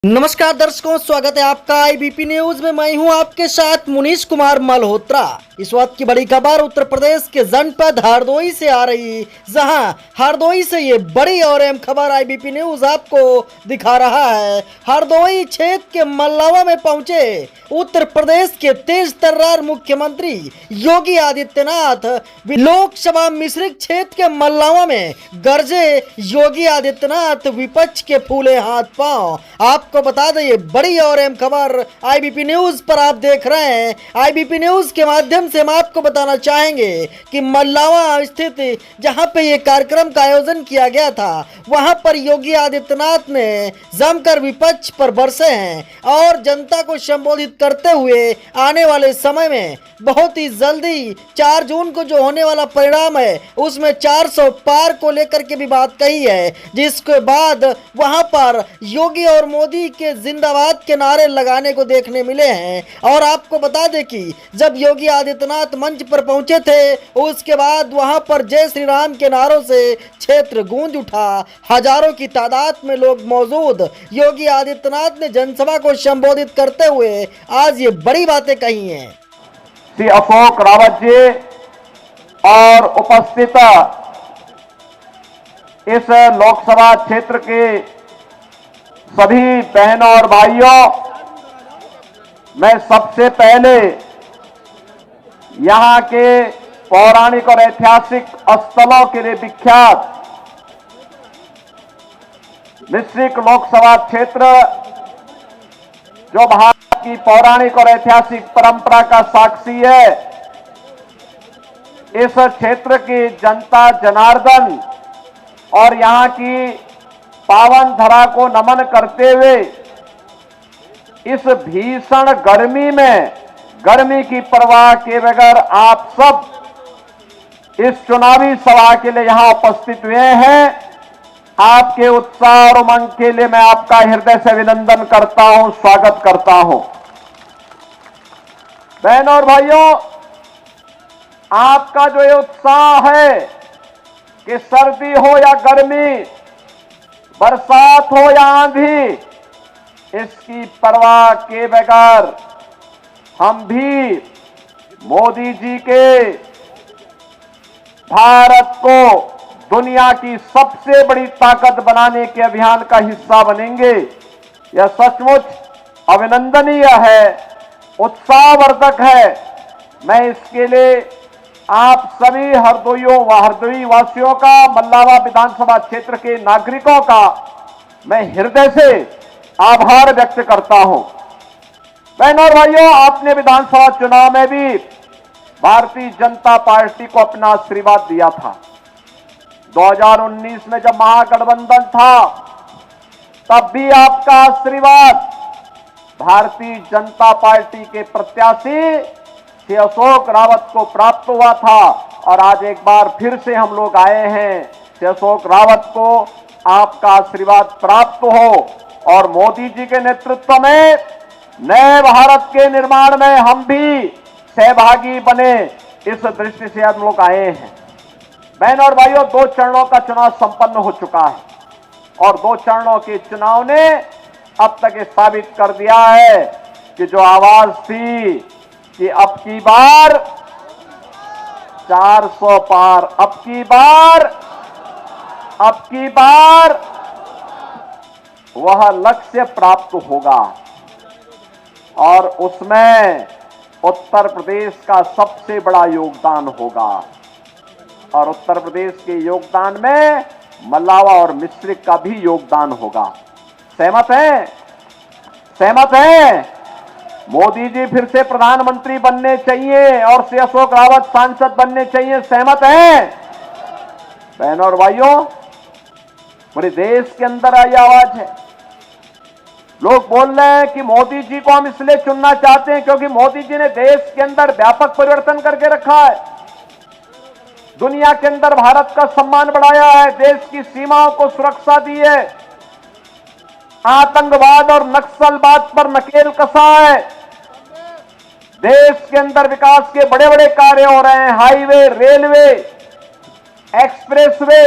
नमस्कार दर्शकों, स्वागत है आपका आईबीपी न्यूज में। मैं हूं आपके साथ मुनीश कुमार मल्होत्रा। इस वक्त की बड़ी खबर उत्तर प्रदेश के जनपद हरदोई से आ रही, जहां हरदोई से ये बड़ी और अहम खबर आईबीपी न्यूज आपको दिखा रहा है। हरदोई क्षेत्र के मल्लावा में पहुंचे उत्तर प्रदेश के तेज तर्रार मुख्यमंत्री योगी आदित्यनाथ। लोकसभा मिश्रित क्षेत्र के मल्लावा में गरजे योगी आदित्यनाथ, विपक्ष के फूले हाथ पांव। आपको बता दें, ये बड़ी और अहम खबर आईबीपी न्यूज पर आप देख रहे हैं। आईबीपी न्यूज के माध्यम से हम आपको बताना चाहेंगे कि मल्लावा स्थित जहां पे ये कार्यक्रम का आयोजन किया गया था, वहां पर योगी आदित्यनाथ ने जमकर विपक्ष पर बरसे हैं और जनता को संबोधित करते हुए आने वाले समय में बहुत ही जल्दी 4 जून को जो होने वाला परिणाम है उसमें 400 पार को लेकर के भी बात कही है, जिसके बाद वहां पर योगी और मोदी के जिंदाबाद के नारे लगाने को देखने मिले हैं। और आपको बता दें कि जब योगी आदित्यनाथ मंच पर पहुंचे थे, उसके बाद वहां पर जय श्री राम के नारों से क्षेत्र गूंज उठा। हजारों की तादाद में लोग मौजूद। योगी आदित्यनाथ ने जनसभा को संबोधित करते हुए आज ये बड़ी बातें कही हैं। श्री अशोक रावत जी और उपस्थित इस लोकसभा क्षेत्र के सभी बहनों और भाइयों, मैं सबसे पहले यहां के पौराणिक और ऐतिहासिक स्थलों के लिए विख्यात मिश्रित लोकसभा क्षेत्र, जो भारत की पौराणिक और ऐतिहासिक परंपरा का साक्षी है, इस क्षेत्र की जनता जनार्दन और यहां की पावन धरा को नमन करते हुए इस भीषण गर्मी में, गर्मी की परवाह किए बगैर आप सब इस चुनावी सभा के लिए यहां उपस्थित हुए हैं। आपके उत्साह और उमंग के लिए मैं आपका हृदय से अभिनंदन करता हूं, स्वागत करता हूं। बहनों और भाइयों, आपका जो ये उत्साह है कि सर्दी हो या गर्मी, बरसात हो या आंधी, इसकी परवाह किए बगैर हम भी मोदी जी के भारत को दुनिया की सबसे बड़ी ताकत बनाने के अभियान का हिस्सा बनेंगे। यह सचमुच अभिनंदनीय है, उत्साहवर्धक है। मैं इसके लिए आप सभी हरदोई वासियों का, मल्लावा विधानसभा क्षेत्र के नागरिकों का मैं हृदय से आभार व्यक्त करता हूं। बहनों और भाइयों, आपने विधानसभा चुनाव में भी भारतीय जनता पार्टी को अपना आशीर्वाद दिया था। 2019 में जब महागठबंधन था, तब भी आपका आशीर्वाद भारतीय जनता पार्टी के प्रत्याशी श्री अशोक रावत को प्राप्त हुआ था। और आज एक बार फिर से हम लोग आए हैं, श्री अशोक रावत को आपका आशीर्वाद प्राप्त हो और मोदी जी के नेतृत्व में नए भारत के निर्माण में हम भी सहभागी बने, इस दृष्टि से हम लोग आए हैं। बहनों और भाइयों, 2 चरणों का चुनाव संपन्न हो चुका है और 2 चरणों के चुनाव ने अब तक ये साबित कर दिया है कि जो आवाज थी कि अब की बार 400 पार, अब की बार वह लक्ष्य प्राप्त होगा और उसमें उत्तर प्रदेश का सबसे बड़ा योगदान होगा। और उत्तर प्रदेश के योगदान में मल्लावा और मिश्रिक का भी योगदान होगा। सहमत हैं? सहमत हैं? मोदी जी फिर से प्रधानमंत्री बनने चाहिए और श्री अशोक रावत सांसद बनने चाहिए। सहमत हैं? बहनों और भाइयों, पूरे देश के अंदर आई आवाज है। लोग बोल रहे हैं कि मोदी जी को हम इसलिए चुनना चाहते हैं क्योंकि मोदी जी ने देश के अंदर व्यापक परिवर्तन करके रखा है, दुनिया के अंदर भारत का सम्मान बढ़ाया है, देश की सीमाओं को सुरक्षा दी है, आतंकवाद और नक्सलवाद पर नकेल कसा है, देश के अंदर विकास के बड़े बड़े कार्य हो रहे हैं, हाईवे, रेलवे, एक्सप्रेसवे,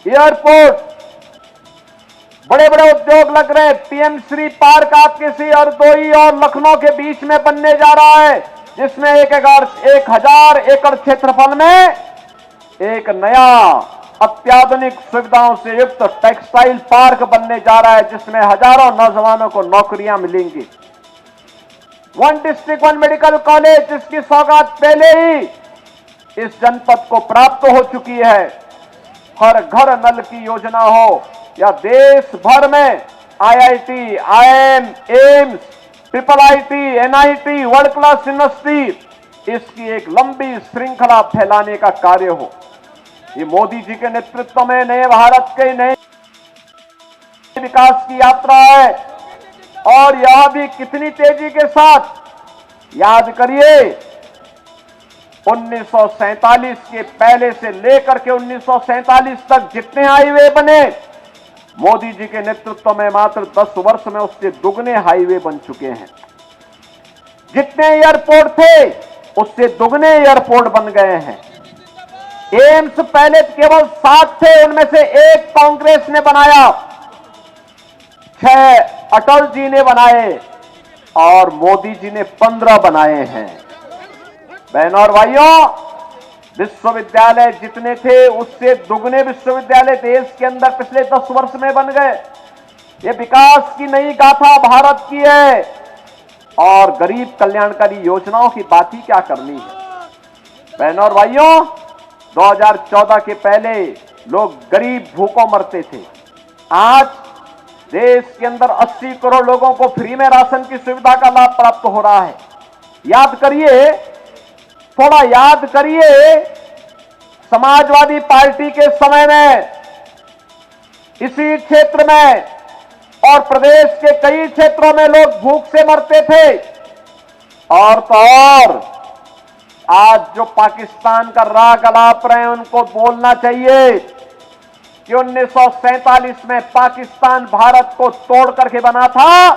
एयरपोर्ट, बड़े बड़े उद्योग लग रहे हैं। पीएम श्री पार्क आपके सी हरदोई और लखनऊ के बीच में बनने जा रहा है, जिसमें 1000 एकड़ क्षेत्रफल में एक नया अत्याधुनिक सुविधाओं से युक्त टेक्सटाइल पार्क बनने जा रहा है, जिसमें हजारों नौजवानों को नौकरियां मिलेंगी। One district one medical college, जिसकी सौगात पहले ही इस जनपद को प्राप्त हो चुकी है। हर घर नल की योजना हो या देश भर में IIT, IIM, AIIMS, triple IT, NIT, world class university, इसकी एक लंबी श्रृंखला फैलाने का कार्य हो। ये मोदी जी के नेतृत्व में नए भारत के नए विकास की यात्रा है, और यह भी कितनी तेजी के साथ। याद करिए, 1947 के पहले से लेकर के 1947 तक जितने हाईवे बने, मोदी जी के नेतृत्व में मात्र 10 वर्ष में उससे दुगने हाईवे बन चुके हैं। जितने एयरपोर्ट थे, उससे दुगने एयरपोर्ट बन गए हैं। एम्स पहले केवल 7 थे, उनमें से 1 कांग्रेस ने बनाया, 6 अटल जी ने बनाए, और मोदी जी ने 15 बनाए हैं। बहनों और भाइयों, विश्वविद्यालय जितने थे, उससे दुगने विश्वविद्यालय देश के अंदर पिछले 10 वर्ष में बन गए। ये विकास की नई गाथा भारत की है, और गरीब कल्याणकारी योजनाओं की बात ही क्या करनी है। बहनों और भाइयों, 2014 के पहले लोग गरीब भूखों मरते थे। आज देश के अंदर 80 करोड़ लोगों को फ्री में राशन की सुविधा का लाभ प्राप्त हो रहा है। याद करिए, थोड़ा याद करिए, समाजवादी पार्टी के समय में इसी क्षेत्र में और प्रदेश के कई क्षेत्रों में लोग भूख से मरते थे। और तो और आज जो पाकिस्तान का राग अलाप रहे हैं, उनको बोलना चाहिए कि 1947 में पाकिस्तान भारत को तोड़ करके बना था।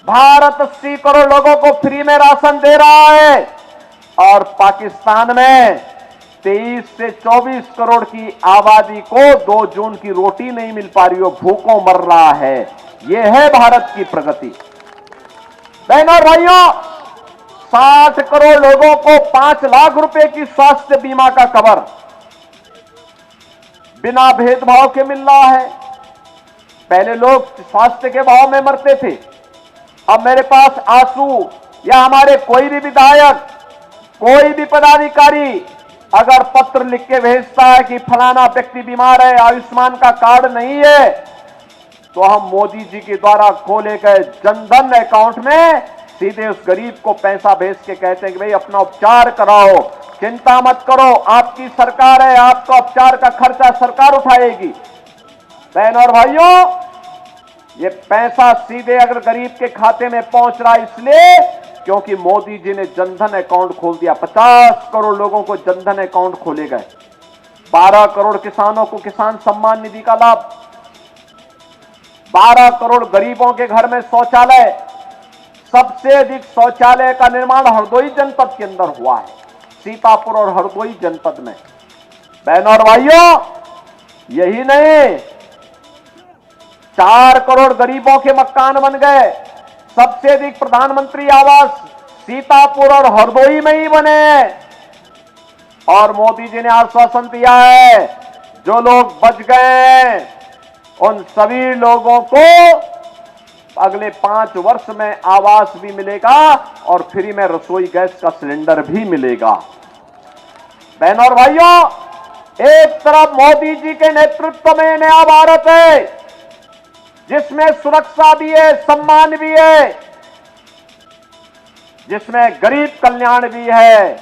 भारत 80 करोड़ लोगों को फ्री में राशन दे रहा है, और पाकिस्तान में 23 से 24 करोड़ की आबादी को 2 जून की रोटी नहीं मिल पा रही हो, भूखों मर रहा है। यह है भारत की प्रगति। बहनों और भाइयों, 60 करोड़ लोगों को 5 लाख रुपए की स्वास्थ्य बीमा का कवर बिना भेदभाव के मिल रहा है। पहले लोग स्वास्थ्य के भाव में मरते थे, अब मेरे पास आंसू या हमारे कोई भी विधायक, कोई भी पदाधिकारी अगर पत्र लिख के भेजता है कि फलाना व्यक्ति बीमार है, आयुष्मान का कार्ड नहीं है, तो हम मोदी जी के द्वारा खोले गए जनधन अकाउंट में सीधे उस गरीब को पैसा भेज के कहते हैं कि भाई अपना उपचार कराओ, चिंता मत करो, आपकी सरकार है, आपका उपचार का खर्चा सरकार उठाएगी। बहनों और भाइयों, ये पैसा सीधे अगर गरीब के खाते में पहुंच रहा है, इसलिए क्योंकि मोदी जी ने जनधन अकाउंट खोल दिया। 50 करोड़ लोगों को जनधन अकाउंट खोले गए। 12 करोड़ किसानों को किसान सम्मान निधि का लाभ, 12 करोड़ गरीबों के घर में शौचालय। सबसे अधिक शौचालय का निर्माण हरदोई जनपद के अंदर हुआ है, सीतापुर और हरदोई जनपद में। बहनों और भाइयों, यही नहीं, 4 करोड़ गरीबों के मकान बन गए। सबसे अधिक प्रधानमंत्री आवास सीतापुर और हरदोई में ही बने हैं। और मोदी जी ने आश्वासन दिया है, जो लोग बच गए उन सभी लोगों को अगले 5 वर्ष में आवास भी मिलेगा और फ्री में रसोई गैस का सिलेंडर भी मिलेगा। बहनों और भाइयों, एक तरफ मोदी जी के नेतृत्व में नया भारत है, जिसमें सुरक्षा भी है, सम्मान भी है, जिसमें गरीब कल्याण भी है,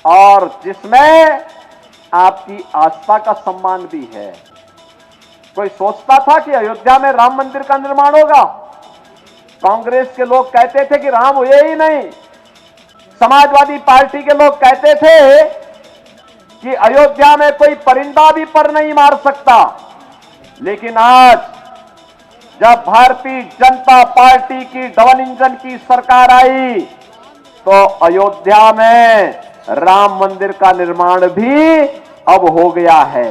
और जिसमें आपकी आस्था का सम्मान भी है। कोई सोचता था कि अयोध्या में राम मंदिर का निर्माण होगा? कांग्रेस के लोग कहते थे कि राम हुए ही नहीं। समाजवादी पार्टी के लोग कहते थे कि अयोध्या में कोई परिंदा भी पर नहीं मार सकता। लेकिन आज जब भारतीय जनता पार्टी की डबल इंजन की सरकार आई, तो अयोध्या में राम मंदिर का निर्माण भी अब हो गया है।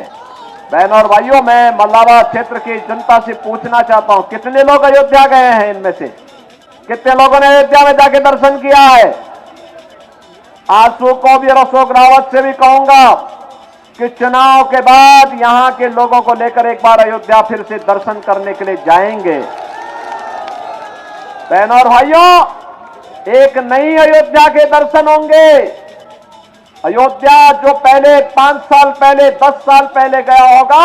बहन और भाइयों, मैं मल्लावा क्षेत्र की जनता से पूछना चाहता हूं, कितने लोग अयोध्या गए हैं? इनमें से कितने लोगों ने अयोध्या में जाके दर्शन किया है? आंसू को भी और अशोक रावत से भी कहूंगा कि चुनाव के बाद यहां के लोगों को लेकर एक बार अयोध्या फिर से दर्शन करने के लिए जाएंगे। बहन और भाइयों, एक नई अयोध्या के दर्शन होंगे। अयोध्या जो पहले 5 साल पहले 10 साल पहले गया होगा,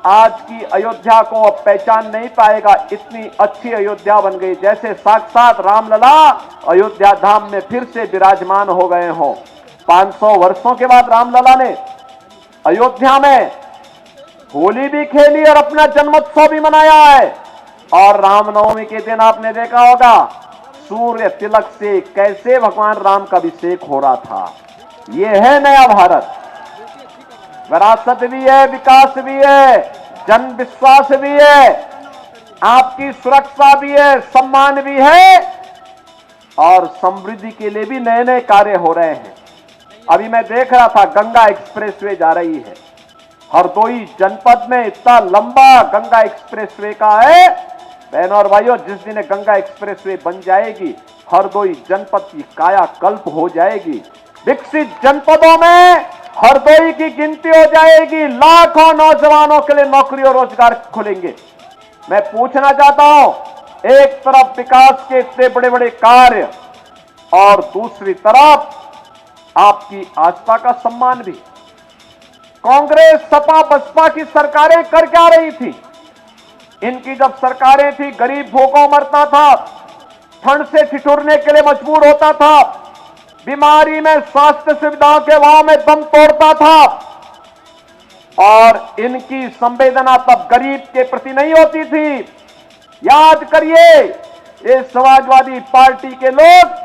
आज की अयोध्या को अब पहचान नहीं पाएगा। इतनी अच्छी अयोध्या बन गई, जैसे साक्षात रामलला अयोध्या धाम में फिर से विराजमान हो गए हों। 500 वर्षों के बाद रामलला ने अयोध्या में होली भी खेली और अपना जन्मोत्सव भी मनाया है। और रामनवमी के दिन आपने देखा होगा सूर्य तिलक से कैसे भगवान राम का अभिषेक हो रहा था। यह है नया भारत। विरासत भी है, विकास भी है, जन विश्वास भी है, आपकी सुरक्षा भी है, सम्मान भी है और समृद्धि के लिए भी नए नए कार्य हो रहे हैं। अभी मैं देख रहा था गंगा एक्सप्रेसवे जा रही है हरदोई जनपद में। इतना लंबा गंगा एक्सप्रेसवे का है। बहनों और भाइयों, जिस दिन गंगा एक्सप्रेसवे बन जाएगी, हरदोई जनपद की कायाकल्प हो जाएगी। विकसित जनपदों में हरदोई की गिनती हो जाएगी। लाखों नौजवानों के लिए नौकरी और रोजगार खुलेंगे। मैं पूछना चाहता हूं, एक तरफ विकास के इतने बड़े बड़े कार्य और दूसरी तरफ आपकी आस्था का सम्मान भी। कांग्रेस सपा बसपा की सरकारें कर क्या रही थी? इनकी जब सरकारें थी, गरीब भूखों मरता था, ठंड से ठिठुरने के लिए मजबूर होता था, बीमारी में स्वास्थ्य सुविधाओं के अभाव में दम तोड़ता था। और इनकी संवेदना तब गरीब के प्रति नहीं होती थी। याद करिए, ये समाजवादी पार्टी के लोग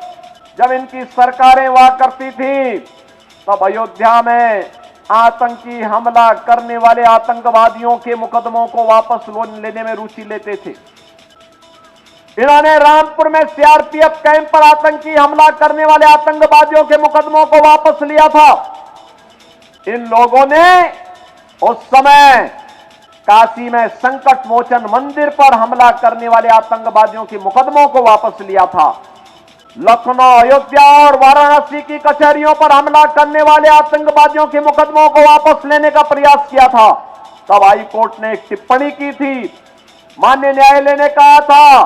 जब इनकी सरकारें हुआ करती थी, तब अयोध्या में आतंकी हमला करने वाले आतंकवादियों के मुकदमों को वापस लेने में रुचि लेते थे। इन्होंने रामपुर में सीआरपीएफ कैंप पर आतंकी हमला करने वाले आतंकवादियों के मुकदमों को वापस लिया था। इन लोगों ने उस समय काशी में संकट मोचन मंदिर पर हमला करने वाले आतंकवादियों के मुकदमों को वापस लिया था। लखनऊ, अयोध्या और वाराणसी की कचहरियों पर हमला करने वाले आतंकवादियों के मुकदमों को वापस लेने का प्रयास किया था। तब हाई कोर्ट ने एक टिप्पणी की थी, माननीय न्यायालय ने कहा था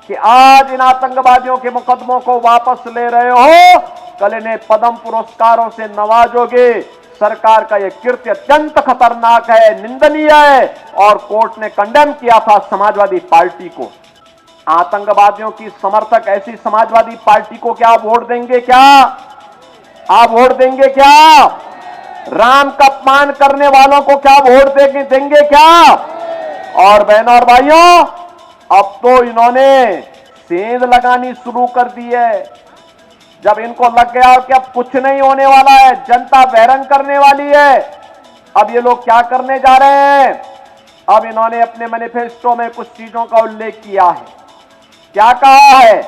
कि आज इन आतंकवादियों के मुकदमों को वापस ले रहे हो, कल इन्हें पद्म पुरस्कारों से नवाजोगे। सरकार का यह कृत्य अत्यंत खतरनाक है, निंदनीय है और कोर्ट ने कंडेम किया था समाजवादी पार्टी को। आतंकवादियों की समर्थक ऐसी समाजवादी पार्टी को क्या वोट देंगे? क्या आप वोट देंगे? क्या राम का अपमान करने वालों को क्या वोट देंगे? क्या? और बहनों और भाइयों, अब तो इन्होंने सेंध लगानी शुरू कर दी है। जब इनको लग गया कि अब कुछ नहीं होने वाला है, जनता बहरंग करने वाली है, अब ये लोग क्या करने जा रहे हैं? अब इन्होंने अपने मैनिफेस्टो में कुछ चीजों का उल्लेख किया है। क्या कहा है?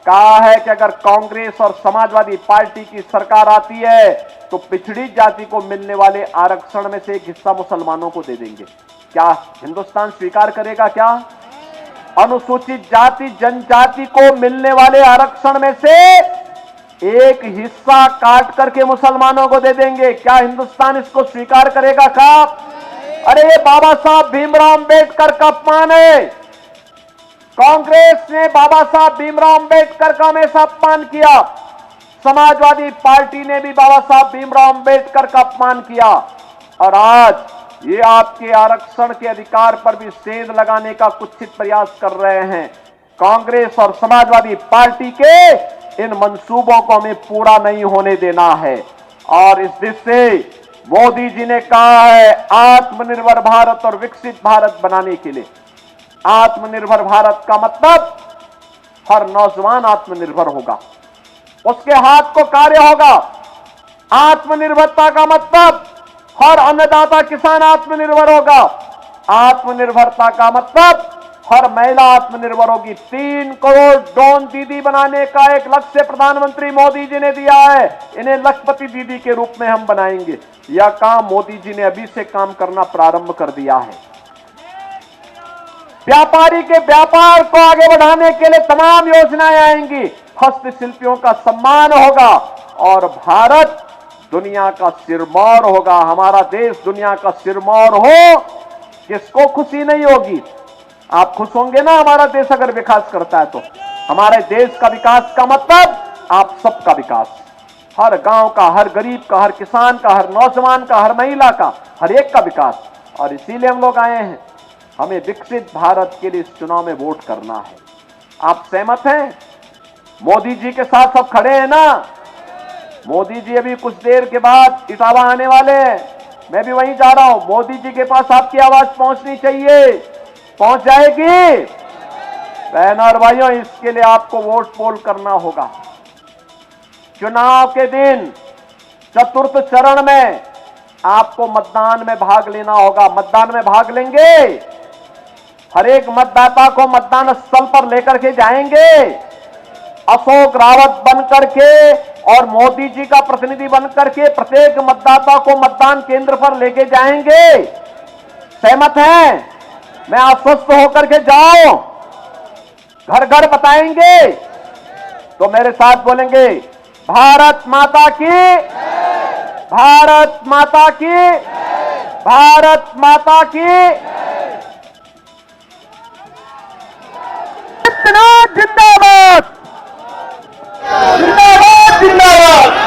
कहा है कि अगर कांग्रेस और समाजवादी पार्टी की सरकार आती है तो पिछड़ी जाति को मिलने वाले आरक्षण में से एक हिस्सा मुसलमानों को दे देंगे। क्या हिंदुस्तान स्वीकार करेगा? क्या अनुसूचित जाति जनजाति को मिलने वाले आरक्षण में से एक हिस्सा काट करके मुसलमानों को दे देंगे? क्या हिंदुस्तान इसको स्वीकार करेगा? क्या? अरे ये बाबा साहब भीमराव अंबेडकर का अपमान है। कांग्रेस ने बाबा साहब भीमराव अंबेडकर का हमेशा अपमान किया, समाजवादी पार्टी ने भी बाबा साहब भीमराव अंबेडकर का अपमान किया और आज ये आपके आरक्षण के अधिकार पर भी सेंध लगाने का कुत्सित प्रयास कर रहे हैं। कांग्रेस और समाजवादी पार्टी के इन मंसूबों को हमें पूरा नहीं होने देना है। और इस दिशा से मोदी जी ने कहा है, आत्मनिर्भर भारत और विकसित भारत बनाने के लिए। आत्मनिर्भर भारत का मतलब हर नौजवान आत्मनिर्भर होगा, उसके हाथ को कार्य होगा। आत्मनिर्भरता का मतलब हर अन्नदाता किसान आत्मनिर्भर होगा। आत्मनिर्भरता का मतलब हर महिला आत्मनिर्भर होगी। 3 करोड़ ड्रोन दीदी बनाने का एक लक्ष्य प्रधानमंत्री मोदी जी ने दिया है। इन्हें लखपति दीदी के रूप में हम बनाएंगे। यह काम मोदी जी ने अभी से काम करना प्रारंभ कर दिया है। व्यापारी के व्यापार को आगे बढ़ाने के लिए तमाम योजनाएं आएंगी। हस्तशिल्पियों का सम्मान होगा और भारत दुनिया का सिरमौर होगा। हमारा देश दुनिया का सिरमौर हो, किसको खुशी नहीं होगी? आप खुश होंगे ना हमारा देश अगर विकास करता है तो। हमारे देश का विकास का मतलब आप सबका विकास, हर गांव का, हर गरीब का, हर किसान का, हर नौजवान का, हर महिला का, हर एक का विकास। और इसीलिए हम लोग आए हैं। हमें विकसित भारत के लिए इस चुनाव में वोट करना है। आप सहमत हैं? मोदी जी के साथ सब खड़े हैं ना? मोदी जी अभी कुछ देर के बाद इटावा आने वाले हैं। मैं भी वहीं जा रहा हूं। मोदी जी के पास आपकी आवाज पहुंचनी चाहिए। पहुंच जाएगी? बहन और भाइयों, इसके लिए आपको वोट पोल करना होगा। चुनाव के दिन चतुर्थ चरण में आपको मतदान में भाग लेना होगा। मतदान में भाग लेंगे, हर एक मतदाता को मतदान स्थल पर लेकर के जाएंगे। अशोक रावत बनकर के और मोदी जी का प्रतिनिधि बनकर के प्रत्येक मतदाता को मतदान केंद्र पर लेके जाएंगे। सहमत हैं? मैं आश्वस्त होकर के जाओ, घर घर बताएंगे। तो मेरे साथ बोलेंगे, भारत माता की, भारत माता की, भारत माता की। जिंदाबाद जिंदाबाद जिंदाबाद।